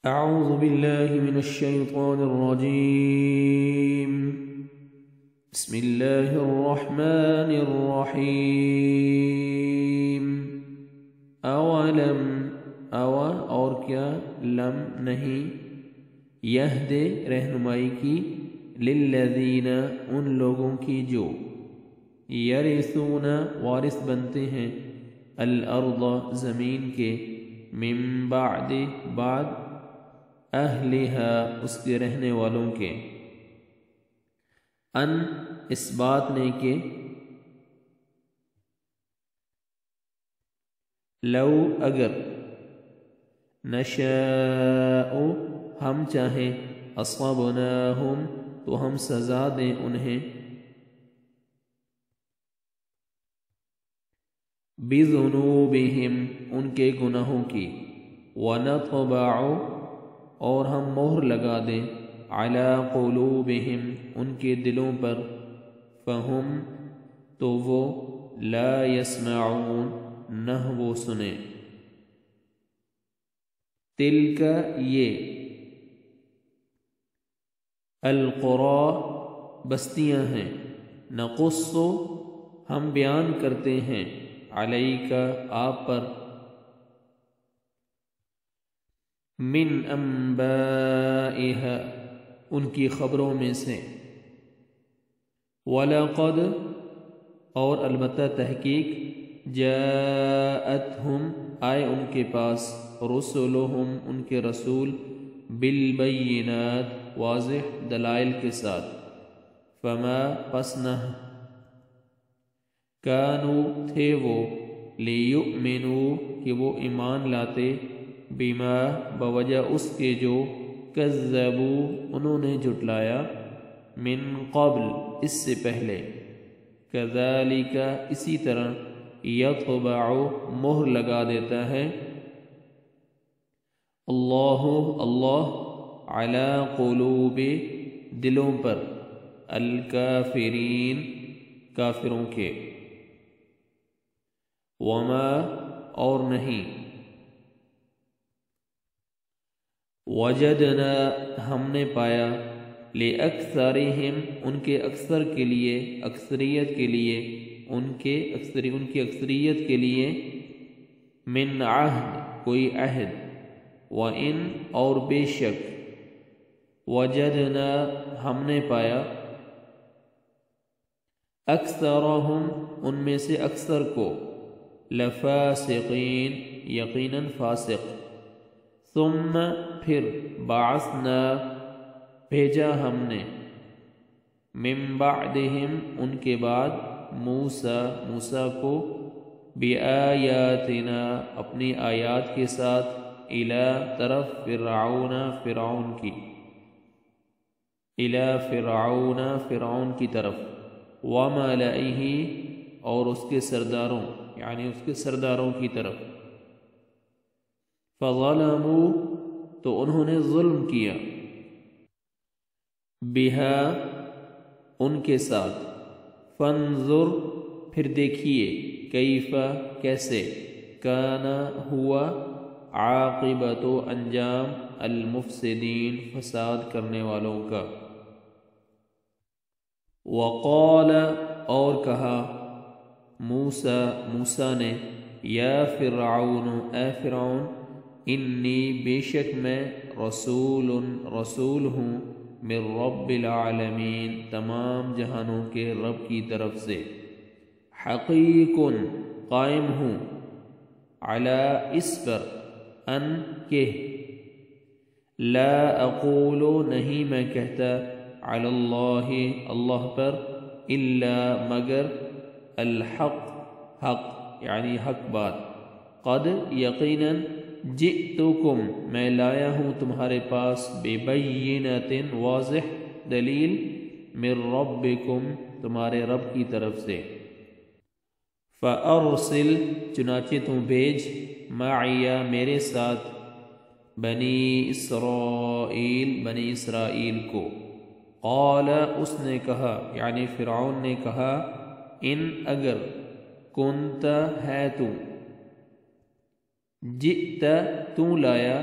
أعوذ بالله من الشيطان الرجيم. بسم الله الرحمن الرحيم. أولم اور کیا لم نہیں یہد رہنمائی کی للذین ان لوگوں کی جو یرثون وارث بنتے ہیں الارض زمین کے من بعد اہلہا اس کے رہنے والوں کے ان اس بات نے کہ لو اگر نشاء ہم چاہیں اصابناہم تو ہم سزا دیں انہیں بذنوبہم ان کے گناہوں کی ونطبع اور ہم مہر لگا دیں علی قلوبہم ان کے دلوں پر فہم تو وہ لا یسمعون نہ وہ سنیں تلک یہ القری بستیاں ہیں نقص ہم بیان کرتے ہیں علیک آپ پر من انبائها ان کی خبروں میں سے وَلَقَدْ اور البتہ تحقیق جاءتہم آئے ان کے پاس رسولہم ان کے رسول بالبینات واضح دلائل کے ساتھ فما پس نہ کانوا تھے وہ لیؤمنوا کہ وہ ایمان لاتے بما بوجہ اس کے جو کذبوا انہوں نے جھٹلایا من قبل اس سے پہلے کذالک اسی طرح یطبع مہر لگا دیتا ہے اللہ علی قلوب دلوں پر الکافرین کافروں کے وما اور نہیں وجدنا ہم نے پایا لأکثرہم ان کے اکثر کے لیے اکثریت کے لیے ان کی اکثریت کے لیے من عہد کوئی عہد وَإِن اور بے شک وجدنا ہم نے پایا اکثرہم ان میں سے اکثر کو لفاسقین یقیناً فاسق ثم پھر بعثنا بھیجا ہم نے من بعدہم ان کے بعد موسیٰ کو بآیاتنا اپنی آیات کے ساتھ الی طرف فرعون کی طرف وملئہ اور اس کے سرداروں یعنی اس کے سرداروں کی طرف فظلموا تو انہوں نے ظلم کیا بہا ان کے ساتھ فانظر پھر دیکھیے کیف کیسے کانا ہوا عاقبت و انجام المفسدین فساد کرنے والوں کا وقال اور کہا موسیٰ نے یا فرعون اے فرعون انی بے شک میں رسول ہوں من رب العالمین تمام جہانوں کے رب کی طرف سے حقیق قائم ہوں علی اس پر ان کہ لا اقول نہیں میں کہتا علی اللہ پر الا مگر الحق حق یعنی حق بات قد یقیناً جئتکم میں لایا ہوں تمہارے پاس ببینۃ واضح دلیل من ربکم تمہارے رب کی طرف سے فارسل چنانچہ تم بھیج معی میرے ساتھ بنی اسرائیل کو قال اس نے کہا یعنی فرعون نے کہا ان اگر کنت ہے تو جئت تو لایا